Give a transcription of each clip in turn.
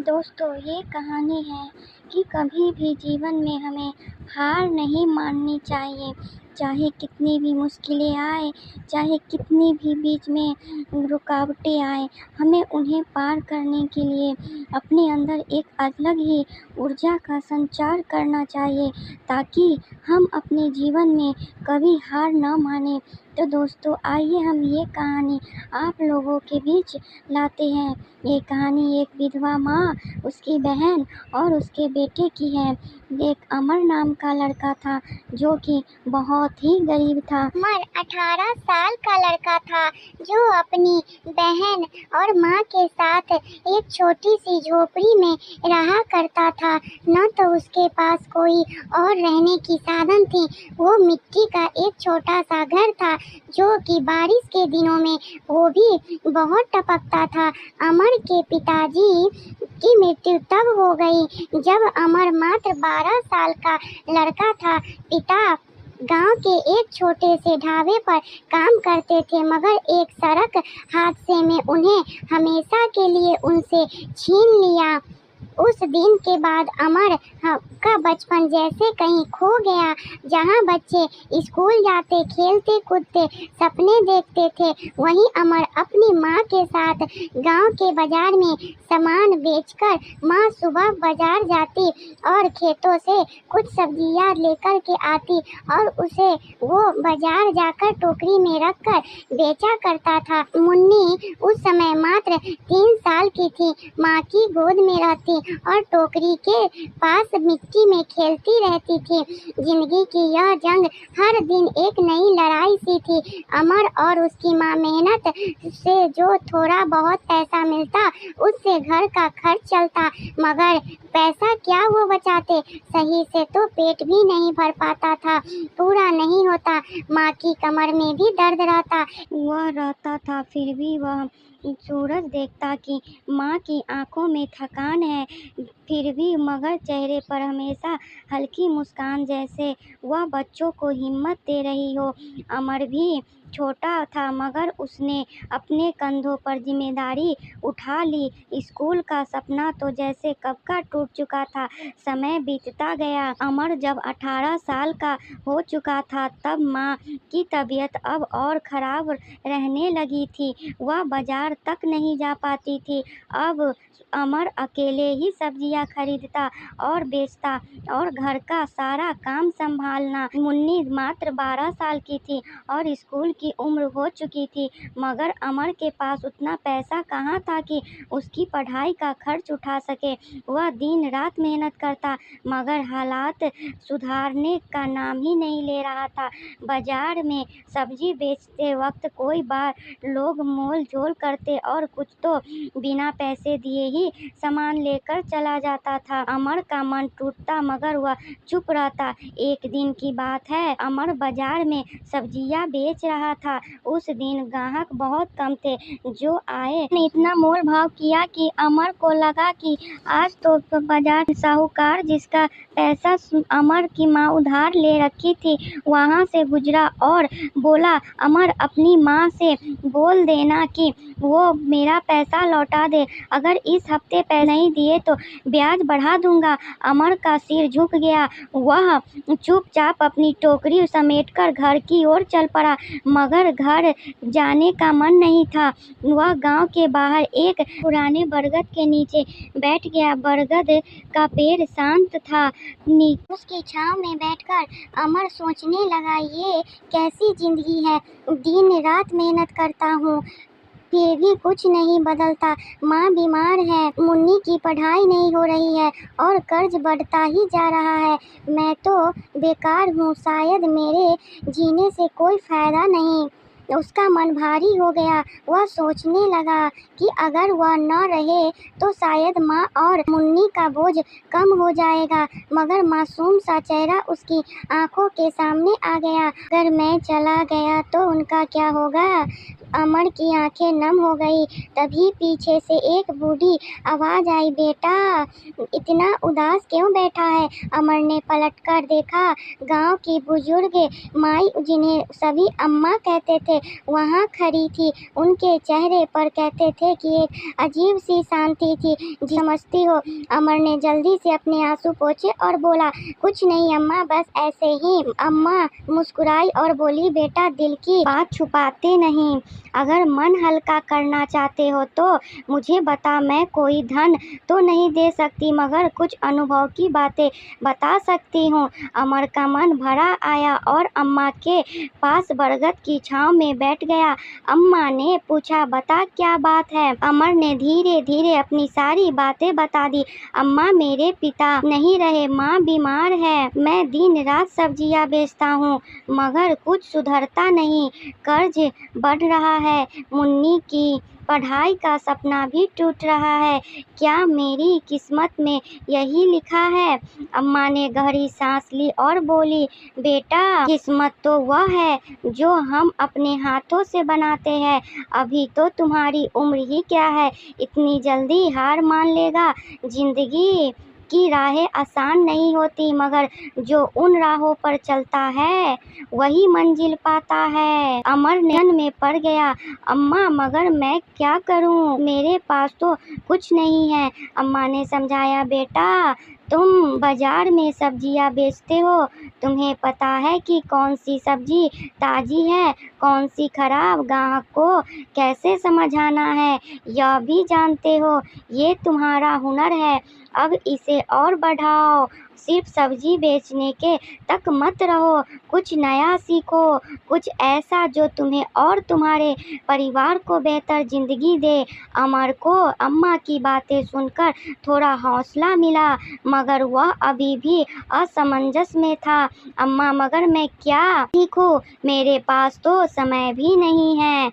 दोस्तों, ये कहानी है कि कभी भी जीवन में हमें हार नहीं माननी चाहिए। चाहे कितनी भी मुश्किलें आए, चाहे कितनी भी बीच में रुकावटें आए, हमें उन्हें पार करने के लिए अपने अंदर एक अलग ही ऊर्जा का संचार करना चाहिए, ताकि हम अपने जीवन में कभी हार न मानें। तो दोस्तों, आइए हम ये कहानी आप लोगों के बीच लाते हैं। ये कहानी एक विधवा माँ, उसकी बहन और उसके बेटे की है। एक अमर नाम का लड़का था जो कि बहुत ही गरीब था। अमर 18 साल का लड़का था जो अपनी बहन और माँ के साथ एक छोटी सी झोपड़ी में रहा करता था। न तो उसके पास कोई और रहने की साधन थी। वो मिट्टी का एक छोटा सा घर था जो कि बारिश के दिनों में वो भी बहुत टपकता था। अमर के पिताजी की मृत्यु तब हो गई जब अमर मात्र 12 साल का लड़का था। पिता गांव के एक छोटे से ढाबे पर काम करते थे, मगर एक सड़क हादसे में उन्हें हमेशा के लिए उनसे छीन लिया। उस दिन के बाद अमर का बचपन जैसे कहीं खो गया। जहां बच्चे स्कूल जाते, खेलते कूदते, सपने देखते थे, वहीं अमर अपनी माँ के साथ गांव के बाजार में सामान बेचकर माँ सुबह बाजार जाती और खेतों से कुछ सब्जियां लेकर के आती और उसे वो बाजार जाकर टोकरी में रखकर बेचा करता था। मुन्नी उस समय मात्र 3 साल की थी। माँ की गोद में रहती और टोकरी के पास मिट्टी में खेलती रहती थी। जिंदगी की यह जंग हर दिन एक नई लड़ाई सी थी। अमर और उसकी माँ मेहनत से जो थोड़ा बहुत पैसा मिलता उससे घर का खर्च चलता, मगर पैसा क्या वो बचाते, सही से तो पेट भी नहीं भर पाता था, पूरा नहीं होता। माँ की कमर में भी दर्द रहता था, फिर भी वह सूरज देखता कि माँ की आंखों में थकान है, फिर भी मगर चेहरे पर हमेशा हल्की मुस्कान, जैसे वह बच्चों को हिम्मत दे रही हो। अमर भी छोटा था, मगर उसने अपने कंधों पर जिम्मेदारी उठा ली। स्कूल का सपना तो जैसे कब का टूट चुका था। समय बीतता गया। अमर जब 18 साल का हो चुका था, तब माँ की तबीयत अब और खराब रहने लगी थी। वह बाजार तक नहीं जा पाती थी। अब अमर अकेले ही सब्जियां खरीदता और बेचता और घर का सारा काम संभालना। मुन्नी मात्र 12 साल की थी और स्कूल की उम्र हो चुकी थी, मगर अमर के पास उतना पैसा कहाँ था कि उसकी पढ़ाई का खर्च उठा सके। वह दिन रात मेहनत करता, मगर हालात सुधारने का नाम ही नहीं ले रहा था। बाजार में सब्जी बेचते वक्त कोई बार लोग मोल जोल करते और कुछ तो बिना पैसे दिए ही सामान लेकर चला जाता था। अमर का मन टूटता, मगर वह चुप रहता। एक दिन की बात है, अमर बाजार में सब्जियां बेच रहा था। उस दिन ग्राहक बहुत कम थे। जो आए ने इतना मोल भाव किया कि अमर को लगा कि आज तो बाजार साहूकार, जिसका पैसा अमर की माँ उधार ले रखी थी, वहाँ से गुजरा और बोला, अमर अपनी माँ से बोल देना कि वो मेरा पैसा लौटा दे। अगर इस हफ्ते पैसे नहीं दिए तो ब्याज बढ़ा दूंगा। अमर का सिर झुक गया। वह चुपचाप अपनी टोकरी समेटकर घर की ओर चल पड़ा, मगर घर जाने का मन नहीं था। वह गांव के बाहर एक पुराने बरगद के नीचे बैठ गया। बरगद का पेड़ शांत था। उसकी छांव में बैठकर अमर सोचने लगा, ये कैसी जिंदगी है। दिन रात मेहनत करता हूँ, फिर भी कुछ नहीं बदलता। माँ बीमार है, मुन्नी की पढ़ाई नहीं हो रही है और कर्ज बढ़ता ही जा रहा है। मैं तो बेकार हूँ, शायद मेरे जीने से कोई फायदा नहीं। उसका मन भारी हो गया। वह सोचने लगा कि अगर वह न रहे तो शायद माँ और मुन्नी का बोझ कम हो जाएगा, मगर मासूम सा चेहरा उसकी आंखों के सामने आ गया। अगर मैं चला गया तो उनका क्या होगा? अमर की आंखें नम हो गई। तभी पीछे से एक बूढ़ी आवाज आई, बेटा इतना उदास क्यों बैठा है? अमर ने पलटकर देखा। गांव की बुजुर्ग माई, जिन्हें सभी अम्मा कहते थे, वहाँ खड़ी थी। उनके चेहरे पर कहते थे कि एक अजीब सी शांति थी। जी समझती हो? अमर ने जल्दी से अपने आंसू पोंछे और बोला, कुछ नहीं अम्मा, बस ऐसे ही। अम्मा मुस्कुराई और बोली, बेटा दिल की बात छुपाते नहीं। अगर मन हल्का करना चाहते हो तो मुझे बता, मैं कोई धन तो नहीं दे सकती मगर कुछ अनुभव की बातें बता सकती हूँ। अमर का मन भरा आया और अम्मा के पास बरगद की छांव में बैठ गया। अम्मा ने पूछा, बता क्या बात है? अमर ने धीरे धीरे अपनी सारी बातें बता दी। अम्मा, मेरे पिता नहीं रहे, माँ बीमार है, मैं दिन रात सब्जियाँ बेचता हूँ मगर कुछ सुधरता नहीं, कर्ज बढ़ रहा है, मुन्नी की पढ़ाई का सपना भी टूट रहा है। क्या मेरी किस्मत में यही लिखा है? अम्मा ने गहरी सांस ली और बोली, बेटा किस्मत तो वह है जो हम अपने हाथों से बनाते हैं। अभी तो तुम्हारी उम्र ही क्या है, इतनी जल्दी हार मान लेगा? जिंदगी की राहें आसान नहीं होती मगर जो उन राहों पर चलता है वही मंजिल पाता है। अमर नियन में पड़ गया। अम्मा, मगर मैं क्या करूं? मेरे पास तो कुछ नहीं है। अम्मा ने समझाया, बेटा तुम बाजार में सब्जियां बेचते हो, तुम्हें पता है कि कौन सी सब्जी ताजी है, कौन सी खराब, ग्राहक को कैसे समझाना है यह भी जानते हो। ये तुम्हारा हुनर है, अब इसे और बढ़ाओ। सिर्फ सब्जी बेचने के तक मत रहो, कुछ नया सीखो, कुछ ऐसा जो तुम्हें और तुम्हारे परिवार को बेहतर जिंदगी दे। अमर को अम्मा की बातें सुनकर थोड़ा हौसला मिला मगर वह अभी भी असमंजस में था। अम्मा, मगर मैं क्या सीखूं? मेरे पास तो समय भी नहीं है।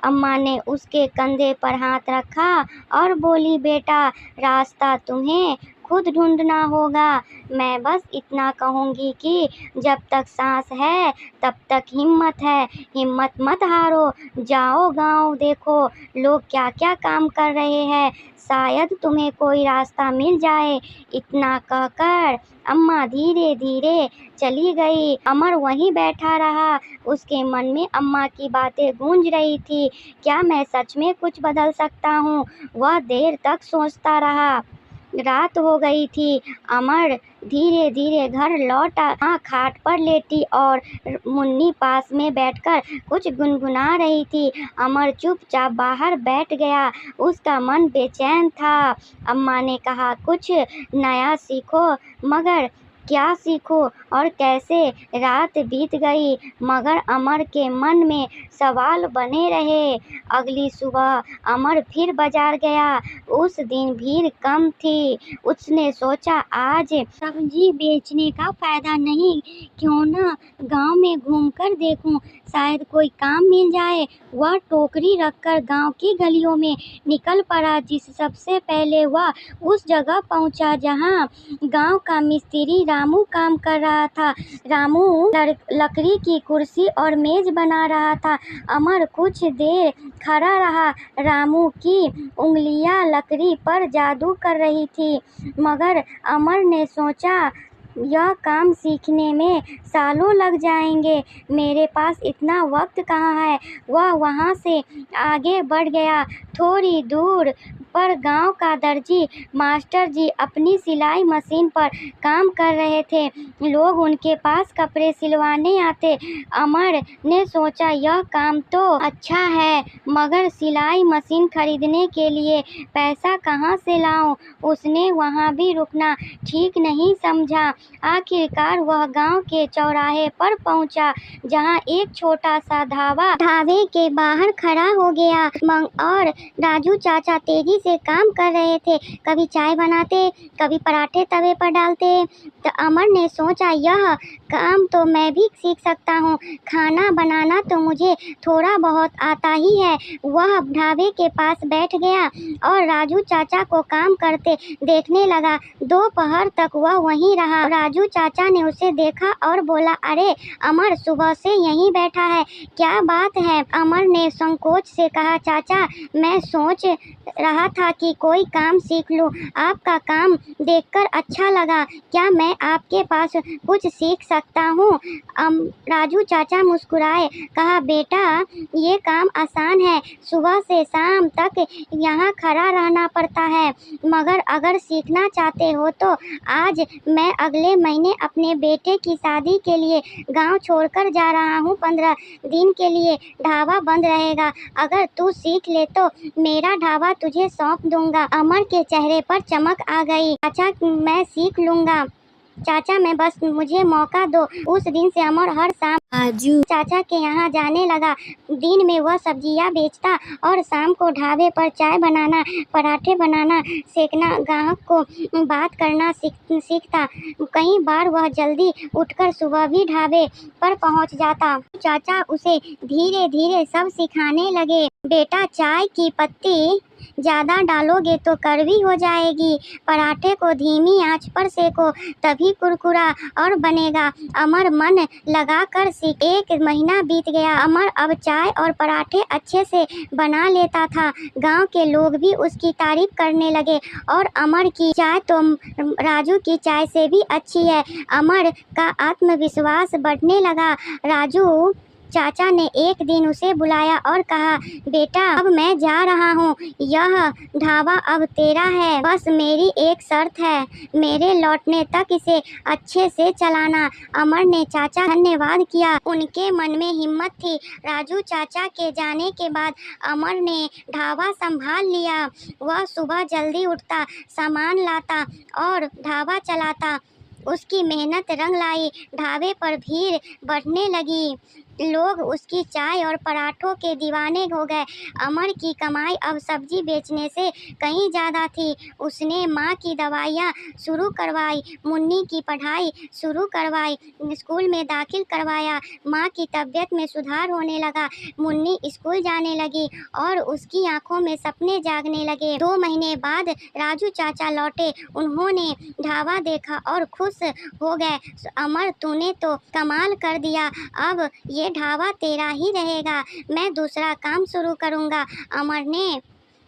अम्मा ने उसके कंधे पर हाथ रखा और बोली, बेटा रास्ता तुम्हें खुद ढूंढना होगा। मैं बस इतना कहूँगी कि जब तक सांस है तब तक हिम्मत है, हिम्मत मत हारो। जाओ गांव देखो लोग क्या क्या काम कर रहे हैं, शायद तुम्हें कोई रास्ता मिल जाए। इतना कहकर अम्मा धीरे धीरे चली गई। अमर वहीं बैठा रहा, उसके मन में अम्मा की बातें गूंज रही थी। क्या मैं सच में कुछ बदल सकता हूँ? वह देर तक सोचता रहा। रात हो गई थी। अमर धीरे धीरे घर लौटा। माँ खाट पर लेटी और मुन्नी पास में बैठकर कुछ गुनगुना रही थी। अमर चुपचाप बाहर बैठ गया, उसका मन बेचैन था। अम्मा ने कहा, कुछ नया सीखो, मगर क्या सीखो और कैसे? रात बीत गई मगर अमर के मन में सवाल बने रहे। अगली सुबह अमर फिर बाजार गया। उस दिन भीड़ कम थी। उसने सोचा, आज सब्जी बेचने का फायदा नहीं, क्यों ना गांव में घूमकर देखूं, शायद कोई काम मिल जाए। वह टोकरी रखकर गांव की गलियों में निकल पड़ा। सबसे पहले वह उस जगह पहुंचा जहां गांव का मिस्त्री रामू काम कर रहा था। रामू लकड़ी की कुर्सी और मेज बना रहा था। अमर कुछ देर खड़ा रहा। रामू की उंगलियां लकड़ी पर जादू कर रही थी मगर अमर ने सोचा, यह काम सीखने में सालों लग जाएंगे, मेरे पास इतना वक्त कहाँ है। वह वहाँ से आगे बढ़ गया। थोड़ी दूर पर गांव का दर्जी मास्टर जी अपनी सिलाई मशीन पर काम कर रहे थे। लोग उनके पास कपड़े सिलवाने आते। अमर ने सोचा, यह काम तो अच्छा है मगर सिलाई मशीन खरीदने के लिए पैसा कहाँ से लाऊं? उसने वहाँ भी रुकना ठीक नहीं समझा। आखिरकार वह गांव के चौराहे पर पहुंचा जहां एक छोटा सा ढाबे के बाहर खड़ा हो गया और राजू चाचा तेजी से काम कर रहे थे। कभी चाय बनाते, कभी पराठे तवे पर डालते। तो अमर ने सोचा, यह काम तो मैं भी सीख सकता हूँ, खाना बनाना तो मुझे थोड़ा बहुत आता ही है। वह ढाबे के पास बैठ गया और राजू चाचा को काम करते देखने लगा। दोपहर तक वह वहीं रहा। राजू चाचा ने उसे देखा और बोला, अरे अमर सुबह से यहीं बैठा है, क्या बात है? अमर ने संकोच से कहा, चाचा मैं सोच रहा था कि कोई काम सीख लूं। आपका काम देखकर अच्छा लगा। क्या मैं आपके पास कुछ सीख सकता हूँ? राजू चाचा मुस्कुराए। कहा, बेटा ये काम आसान है। सुबह से शाम तक यहाँ खड़ा रहना पड़ता है, मगर अगर सीखना चाहते हो तो आज मैं अगले महीने अपने बेटे की शादी के लिए गांव छोड़कर जा रहा हूँ। 15 दिन के लिए ढाबा बंद रहेगा। अगर तू सीख ले तो मेरा ढाबा तुझे सौंप दूंगा। अमर के चेहरे पर चमक आ गई। चाचा मैं सीख लूंगा चाचा, मैं बस मुझे मौका दो। उस दिन से अमर हर शाम राजू चाचा के यहाँ जाने लगा। दिन में वह सब्जियाँ बेचता और शाम को ढाबे पर चाय बनाना, पराठे बनाना सेकना, ग्राहक को बात करना सीखता। कई बार वह जल्दी उठकर सुबह भी ढाबे पर पहुँच जाता। चाचा उसे धीरे धीरे सब सिखाने लगे। बेटा चाय की पत्ती ज़्यादा डालोगे तो कड़वी हो जाएगी। पराठे को धीमी आंच पर सेको, तभी कुरकुरा और बनेगा। अमर मन लगा कर सीख। 1 महीना बीत गया। अमर अब चाय और पराठे अच्छे से बना लेता था। गांव के लोग भी उसकी तारीफ करने लगे और अमर की चाय तो राजू की चाय से भी अच्छी है। अमर का आत्मविश्वास बढ़ने लगा। राजू चाचा ने एक दिन उसे बुलाया और कहा, बेटा अब मैं जा रहा हूँ। यह ढाबा अब तेरा है। बस मेरी एक शर्त है, मेरे लौटने तक इसे अच्छे से चलाना। अमर ने चाचा धन्यवाद किया। उनके मन में हिम्मत थी। राजू चाचा के जाने के बाद अमर ने ढाबा संभाल लिया। वह सुबह जल्दी उठता, सामान लाता और ढाबा चलाता। उसकी मेहनत रंग लाई। ढाबे पर भीड़ बढ़ने लगी। लोग उसकी चाय और पराठों के दीवाने हो गए। अमर की कमाई अब सब्जी बेचने से कहीं ज़्यादा थी। उसने माँ की दवाइयाँ शुरू करवाई, मुन्नी की पढ़ाई शुरू करवाई, स्कूल में दाखिल करवाया। माँ की तबीयत में सुधार होने लगा। मुन्नी स्कूल जाने लगी और उसकी आंखों में सपने जागने लगे। 2 महीने बाद राजू चाचा लौटे। उन्होंने ढाबा देखा और खुश हो गए। अमर तूने तो कमाल कर दिया। अब ये ढाबा तेरा ही रहेगा। मैं दूसरा काम शुरू करूँगा। अमर ने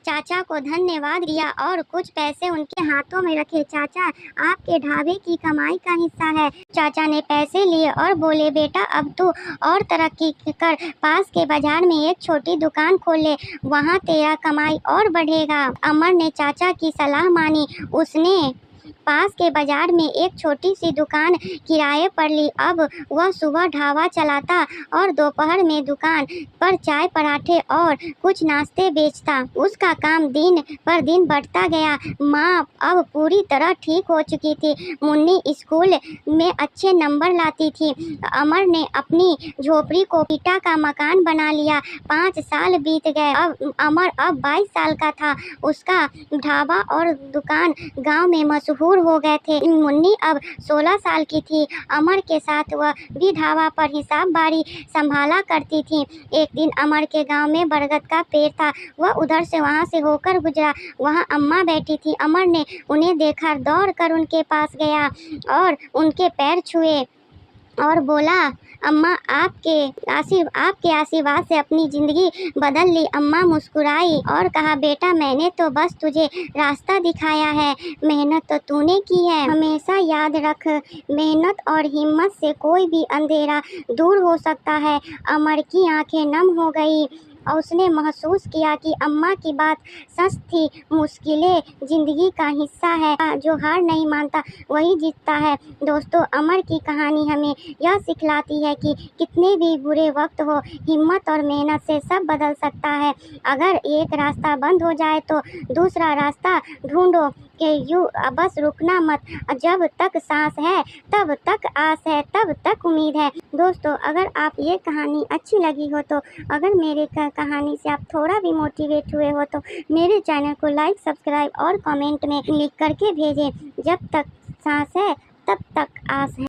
चाचा को धन्यवाद दिया और कुछ पैसे उनके हाथों में रखे। चाचा आपके ढाबे की कमाई का हिस्सा है। चाचा ने पैसे लिए और बोले, बेटा अब तू और तरक्की कर, पास के बाजार में एक छोटी दुकान खोल ले, वहाँ तेरा कमाई और बढ़ेगा। अमर ने चाचा की सलाह मानी। उसने पास के बाजार में एक छोटी सी दुकान किराए पर ली। अब वह सुबह ढाबा चलाता और दोपहर में दुकान पर चाय, पराठे और कुछ नाश्ते बेचता। उसका काम दिन पर दिन बढ़ता गया। माँ अब पूरी तरह ठीक हो चुकी थी। मुन्नी स्कूल में अच्छे नंबर लाती थी। अमर ने अपनी झोपड़ी को ईंट का मकान बना लिया। 5 साल बीत गए। अमर अब 22 साल का था। उसका ढाबा और दुकान गांव में मशहूर हो गए थे। मुन्नी अब 16 साल की थी। अमर के साथ वह भी ढाबा पर हिसाब बारी संभाला करती थी। एक दिन अमर के गांव में बरगद का पेड़ था। वह उधर से वहां से होकर गुजरा। वहां अम्मा बैठी थी। अमर ने उन्हें देखा, दौड़ कर उनके पास गया और उनके पैर छुए और बोला, अम्मा आपके आशीर्वाद से अपनी ज़िंदगी बदल ली। अम्मा मुस्कुराई और कहा, बेटा मैंने तो बस तुझे रास्ता दिखाया है, मेहनत तो तूने की है। हमेशा याद रख, मेहनत और हिम्मत से कोई भी अंधेरा दूर हो सकता है। अमर की आंखें नम हो गई और उसने महसूस किया कि अम्मा की बात सच थी। मुश्किलें जिंदगी का हिस्सा है। जो हार नहीं मानता वही जीतता है। दोस्तों, अमर की कहानी हमें यह सिखलाती है कि कितने भी बुरे वक्त हो, हिम्मत और मेहनत से सब बदल सकता है। अगर एक रास्ता बंद हो जाए तो दूसरा रास्ता ढूंढो कि बस रुकना मत। जब तक सांस है तब तक आस है, तब तक उम्मीद है। दोस्तों, अगर आप ये कहानी अच्छी लगी हो तो अगर मेरे कहानी से आप थोड़ा भी मोटिवेट हुए हो तो मेरे चैनल को लाइक, सब्सक्राइब और कमेंट में लिख करके भेजें। जब तक सांस है तब तक आस है।